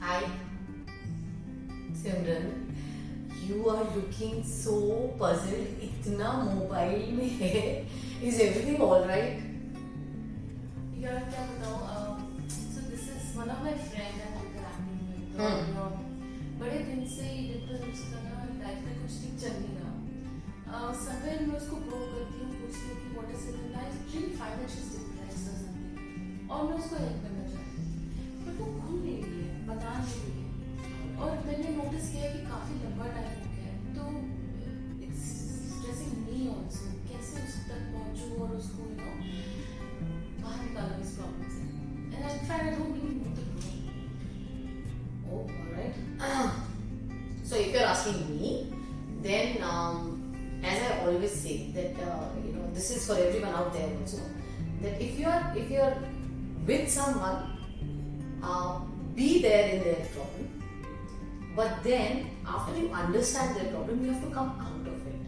Hi, Simran. You are looking so puzzled. इतना mobile में है. Is everything all right? यार क्या बताऊँ, so this is one of my friend and interacting with और बड़े दिन से ये डिफरेंस उसका ना लाइफ में कुछ ठीक चल नहीं रहा. समवेयर मैं उसको प्रो करती हूँ, पूछती हूँ कि what is it, I really find that she is depressed और समथिंग, और मैं उसको हेल्प करना चाहती हूँ बट वो खुल नहीं रही है, बता नहीं रही है. और मैंने नोटिस किया कि काफी लंबा टाइम हो गया है, तो इट्स स्ट्रेसिंग मी आल्सो. कैसे उस तक पहुंचूं और उसको बाहर निकालूं इस प्रॉब्लम से. And I find I don't really know what to do. Oh, all right. So if you're asking me, then as I always say that this is for everyone out there also, that if you're with someone, be there in their problem. But then after you understand their problem, you have to come out of it.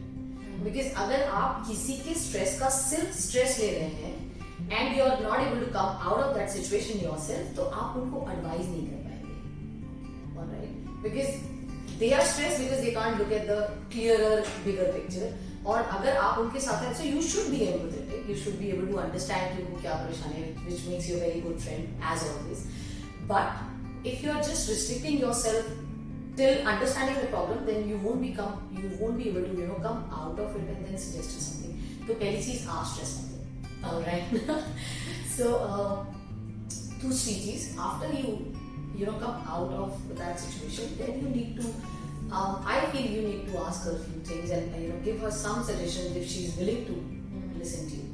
Because अगर आप किसी के stress का सिर्फ stress ले रहे हैं and you are not able to come out of that situation yourself, तो आप उनको advise नहीं कर पाएंगे. Alright? Because they are stressed because they can't look at the clearer, bigger picture. और अगर आप उनके साथ हैं, so you should be empathetic. You should be able to understand कि उनको क्या परेशानी है, which makes you a very good friend as always. But if you are just restricting yourself till understanding the problem, then you won't be able to come out of it and then suggest something. तो पहली चीज आप stress मत लो. All right. So two stages after you come out of that situation, then you need to I feel you need to ask her a few things and give her some suggestions if she is willing to listen to you.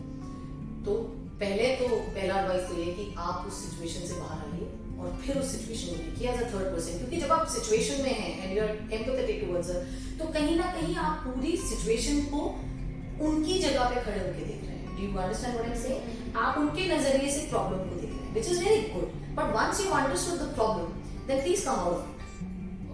तो पहला advice तो ये कि आप उस situation से बाहर आइए और फिर उस सिचुएशन में देखिए एज अ थर्ड पर्सन. क्योंकि जब आप सिचुएशन में हैं and you are empathetic towards her, तो कहीं ना कहीं आप पूरी सिचुएशन को उनकी जगह पे खड़े होकर देख रहे हैं. Do you understand what I am saying? आप उनके नजरिए से प्रॉब्लम को देख रहे हैं, which is very good. But once you understood the problem, then please come out of it.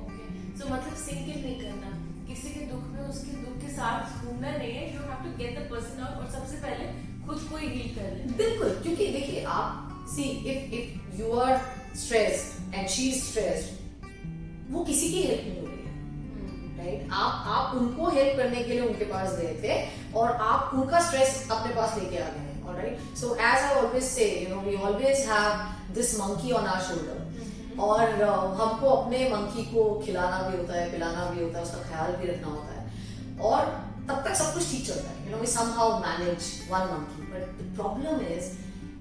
Okay, so मतलब सिंक इन नहीं करना, किसी के दुख में उसके दुख के साथ घूमना नहीं है. You have to get the person out और सबसे पहले खुद को ही हील कर ले. बिल्कुल. क्योंकि देखिए आप see if you are stressed and she is stressed, वो किसी की हेल्प नहीं हो रही है, राइट? आप उनको हेल्प करने के लिए उनके पास गए थे और आप उनका स्ट्रेस अपने पास लेके आ गए हैं. Alright. So as I always say we always have this monkey on our shoulder, और हमको अपने मंकी को खिलाना भी होता है, पिलाना भी होता है, उसका ख्याल भी रखना होता है, और तब तक सब कुछ ठीक चलता है. we somehow manage one monkey, but the problem is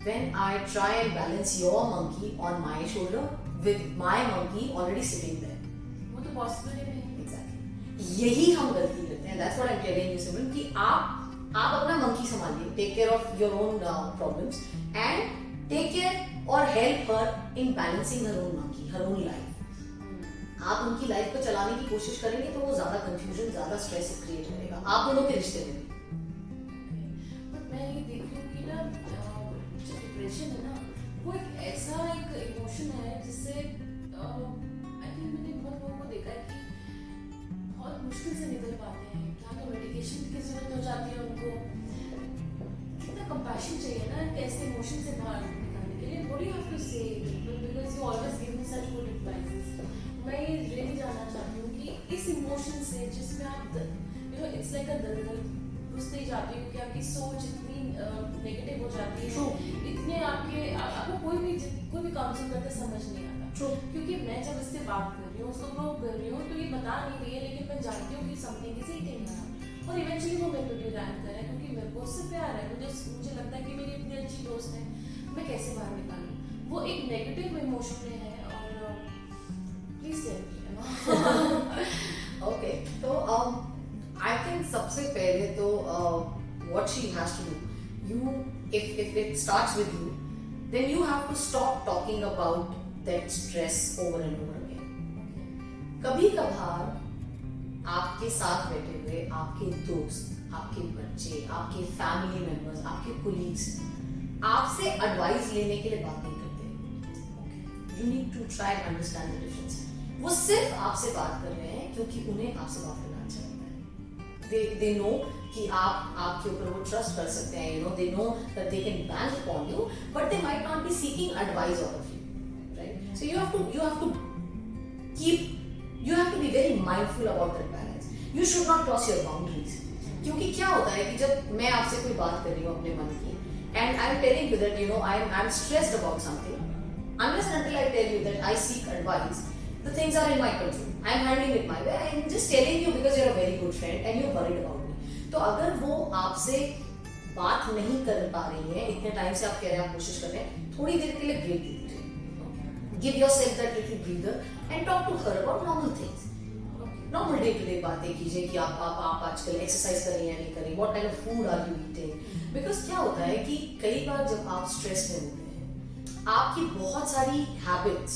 when I try and balance your monkey on my shoulder with my monkey already sitting there. वो तो पॉसिबल ही नहीं. Exactly. यही हम गलती करते हैं. That's what I'm telling you, Simran, कि आप अपना monkey संभालिए, take care of your own problems and take care or help her in balancing her own monkey, her own life. आप उनकी लाइफ को चलाने की कोशिश करेंगे तो वो ज्यादा कंफ्यूजन, ज्यादा स्ट्रेस क्रिएट करेगा आप दोनों के रिश्ते में. बट मैं ये देख रही हूँ कि ना डिप्रेशन है ना, वो एक ऐसा एक इमोशन है जिससे आई थिंक मैंने बहुत लोगों को देखा है कि बहुत मुश्किल से निकल पाते हैं. क्या तो मेडिकेशन की जरूरत हो जाती है उनको. कितना कंपैशन चाहिए ना ऐसे इमोशन से बाहर निकलने के लिए. What do you have to say, because you always give me such good advices. मैं ये रियली जानना चाहती हूँ कि इस इमोशन से जिसमें आप इट्स लाइक अ दलदल घुसते ही जाती हूँ कि आपकी सोच इतनी नेगेटिव हो जाती है, इतने आपको कोई भी काउंसलिंग करते समझ नहीं आता. क्योंकि मैं जब इससे बात कर रही हूँ, उसको प्रोव कर रही हूँ, तो ये बता नहीं रही है, लेकिन मैं जानती हूँ कि समथिंग इज ईटिंग हर, और इवेंचुअली वो मेरे पे भी रैंक कर है क्योंकि मेरे को उससे प्यार है. मुझे लगता है कि मेरी इतनी अच्छी दोस्त है, मैं कैसे बाहर निकालूं. वो एक नेगेटिव इमोशन में है. और प्लीज टेल मी. ओके, तो आई थिंक सबसे पहले तो what she has to do, if it starts with you, then you have to stop talking about that stress over and over again. कभी कभार आपके साथ बैठे हुए आपके दोस्त, आपके बच्चे, आपके फैमिली मेंबर्स, आपके कोलीग्स आपसे एडवाइस लेने के लिए बात नहीं करते. You need to try and understand the difference. वो सिर्फ आपसे बात कर रहे हैं क्योंकि उन्हें आपसे बात करना अच्छा लगता है. They know कि आपके ऊपर वो ट्रस्ट कर सकते हैं. They know that they can bank upon you, but they might not be seeking advice out of you, right? So you have to you have to be very mindful about that balance. You should not cross your boundaries. क्योंकि क्या होता है कि जब मैं आपसे कोई बात कर रही हूँ अपने मन की, and I'm telling you that I'm stressed about something, unless and until I tell you that I seek advice, the things are in my control. I'm handling it my way. I'm just telling you because you're a very good friend and you're worried about me. तो अगर वो आपसे बात नहीं कर पा रही है, इतने टाइम से आप कह रहे हैं, आप कोशिश कर रहे हैं, थोड़ी देर के लिए ब्रेक दे दीजिए. Give yourself that little breather and talk to her about normal things. Normal day to day बातें कीजिए कि आप आजकल एक्सरसाइज कर रही हैं नहीं कर रही, what kind of food are you eating. Because क्या होता है कि कई बार जब आप स्ट्रेस में होते हैं, आपकी बहुत सारी हैबिट्स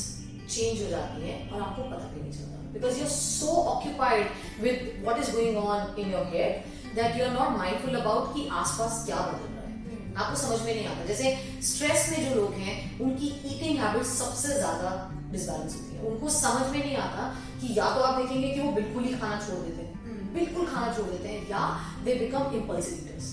चेंज हो जाती हैं और आपको पता भी नहीं चलता, because you are so occupied with what is going on in your head that you are not mindful about कि आसपास क्या बदल रहा है. आपको समझ में नहीं आता. जैसे स्ट्रेस में जो लोग हैं उनकी ईटिंग हैबिट्स सबसे ज्यादा डिसबैलेंस होती है. उनको समझ में नहीं आता कि या तो आप देखेंगे कि वो बिल्कुल ही खाना छोड़ देते हैं, बिल्कुल खाना छोड़ देते हैं, या दे बिकम इम्पल्सिव ईटर्स.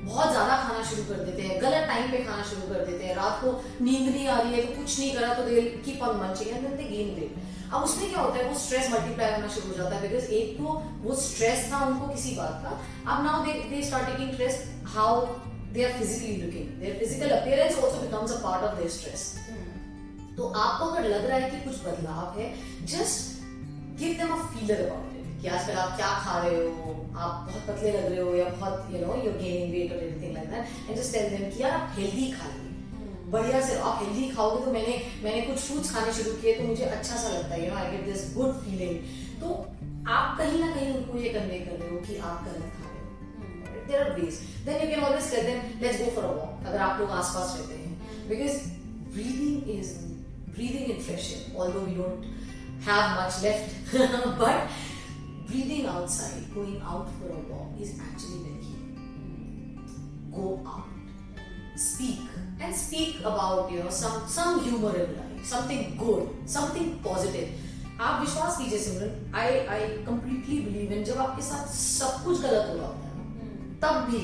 बहुत ज्यादा खाना शुरू कर देते हैं, गलत टाइम पे खाना शुरू कर देते हैं, रात को नींद नहीं आ रही है तो कुछ नहीं करा तो they keep on munching and then they gain weight. अब उसमें क्या होता है, वो स्ट्रेस मल्टीप्लाई होना शुरू हो जाता है, बिकॉज एक तो वो स्ट्रेस था उनको किसी बात का. अब now they start taking stress how they are physically looking. Their physical appearance also becomes a part of their stress. तो आपको अगर लग रहा है कि कुछ बदलाव है, just give them a feeler about it. कि आजकल आप क्या खा रहे हो, आप बहुत पतले लग रहे हो या बहुत you're gaining weight or anything like that, and just tell them कि यार आप healthy खाइए, बढ़िया से आप healthy खाओगे तो मैंने कुछ fruits खाने शुरू किए तो मुझे अच्छा सा लगता है, I get this good feeling. तो आप कहीं ना कहीं उनको ये कन्वे कर रहे हो कि आप गलत खा रहे हो. There are ways. Then you can always tell them, let's go for a walk. अगर आप लोग आसपास रहते हैं, because breathing in fresh air. Although we don't have much left, but breathing outside, going out for a walk is actually very healing. Go out, speak about some humor in life, something good, something positive. आप विश्वास कीजिए सिमरन, I completely believe in जब आपके साथ सब कुछ गलत हो रहा होता है तब भी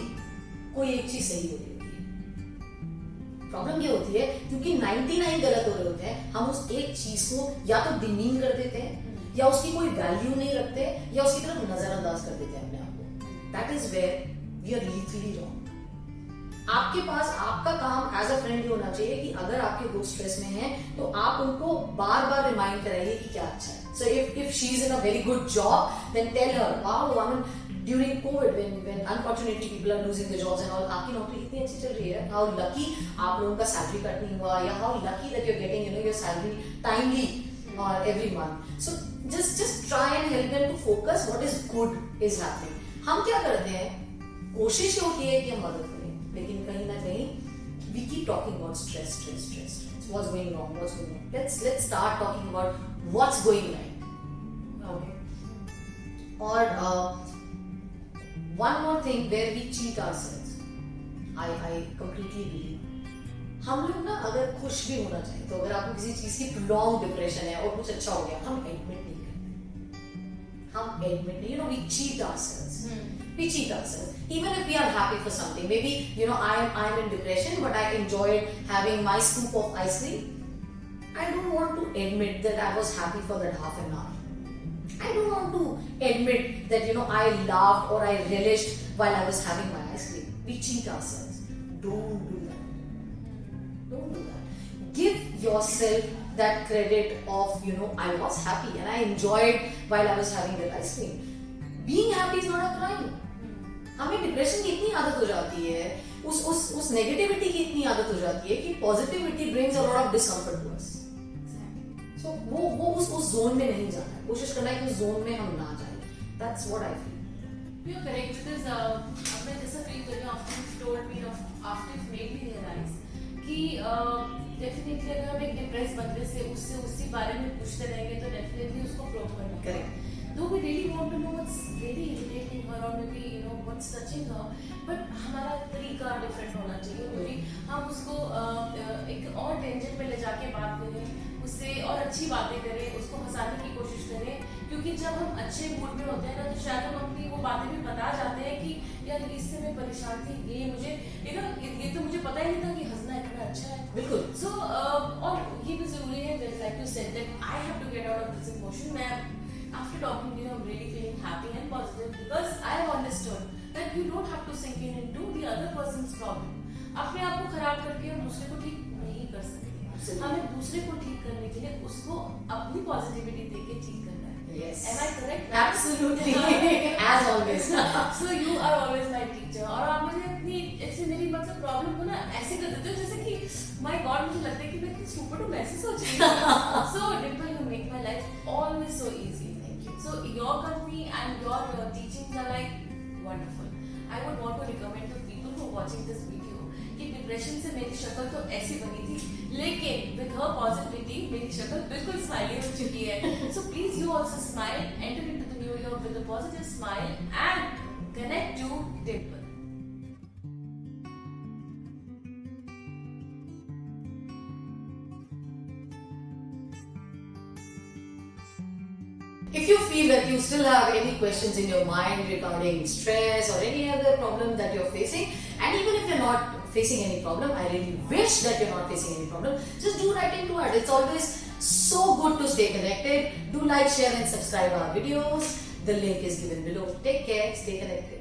कोई एक चीज सही हो रही होती है. प्रॉब्लम ये होती है क्योंकि 99 गलत हो रहे होते हैं, हम उस एक चीज को या तो डिमीन कर देते हैं या उसकी कोई वैल्यू नहीं रखते या उसकी तरफ नजरअंदाज कर देते हैं अपने आप को. That is where we are literally wrong. आपके पास आपका काम एज अ फ्रेंड ये होना चाहिए कि अगर आपके दोस्त स्ट्रेस में हैं तो आप उनको बार बार रिमाइंड कराइए कि क्या अच्छा है. So if she is in a very good job then tell her, wow, I mean during COVID when unfortunately people are losing their jobs and all, आपकी नौकरी कितनी अच्छी चल रही है, how lucky आप लोगों का सैलरी कट नहीं हुआ, या how lucky that you're getting your salary timely every month. So just try and help them to focus what is good is happening. हम क्या करते हैं, कोशिश ये होती है कि हम मदद करें, लेकिन कहीं ना कहीं we keep talking about stress, what's going wrong. Let's start talking about what's going right. Okay. Or one more thing where we cheat ourselves. I completely believe. हम लोग ना अगर खुश भी होना चाहिए तो अगर आपको किसी चीज की prolonged depression है और कुछ अच्छा हो गया, हम admit नहीं करते. हम admit नहीं, we cheat ourselves. We cheat ourselves. Even if we are happy for something, maybe I'm in depression, but I enjoyed having my scoop of ice cream. I don't want to admit that I was happy for that half an hour. I don't want to admit that I laughed or I relished while I was having my ice cream. We cheat ourselves. Don't do that. Give yourself that credit of I was happy and I enjoyed while I was having that ice cream. Being happy is not a crime. हमें depression की इतनी आदत हो जाती है, उस negativity की इतनी आदत हो जाती है कि positivity brings a lot of discomfort to us. So, वो उस जोन में नहीं जाना है, कोशिश करना है कि उस जोन में हम ना जाए. That's what I feel. You're correct because अब मैं जैसा फील कर रही हूँ after you've told me, after you've made me realize कि definitely अगर हम एक डिप्रेस बंदे से उसी बारे में पूछते रहेंगे तो definitely उसको प्रूव करना. Correct. Though we really want to know what's really irritating her or maybe what's touching her, but हमारा तरीका डिफरेंट होना चाहिए क्योंकि हम उसको एक और टेंशन में ले जाके बात करें, उससे और अच्छी बातें करें, उसको हंसाने की कोशिश करें. क्योंकि जब हम अच्छे मूड में होते हैं ना तो शायद हम अपनी वो बातें भी बता जाते हैं कि यार इससे मैं परेशान थी, ये मुझे ये तो मुझे पता ही नहीं था कि हंसना करना इतना अच्छा है. बिल्कुल. So और ये भी जरूरी है that like you said that I have to get out of this emotion. मैं after talking to you I'm really feeling happy and positive because I have understood that you don't have to sink in into the other person's problem. अपने आप को खराब करके हम दूसरे को ठीक नहीं कर सकते. हमें दूसरे को ठीक करने के लिए उसको अपनी पॉजिटिविटी देके ठीक करना है. Yes. Am I correct? Absolutely. As always. So you are always my teacher. और आप मुझे अपनी ऐसे मेरी मतलब प्रॉब्लम को ना ऐसे कर देते हो जैसे कि my God मुझे लगता है कि मैं कितनी stupid हूँ मैं ऐसे सोच रही हूँ. So Dimple, you make my life always so easy. Thank you. So your company and your teachings are like wonderful. I would want to recommend to people who are watching this video कि depression से मेरी शक्ल तो ऐसी बनी थी लेकिन with her positivity मेरी शक्ल बिल्कुल स्माइली हो चुकी है. So please you also smile, enter into the new year with a positive smile and connect to Dimple. If you feel that you still have any questions in your mind regarding stress or any other problem that you're facing, and even if you're not facing any problem, I really wish that you're not facing any problem, just do write into it. It's always so good to stay connected. Do like, share and subscribe our videos. The link is given below. Take care, stay connected.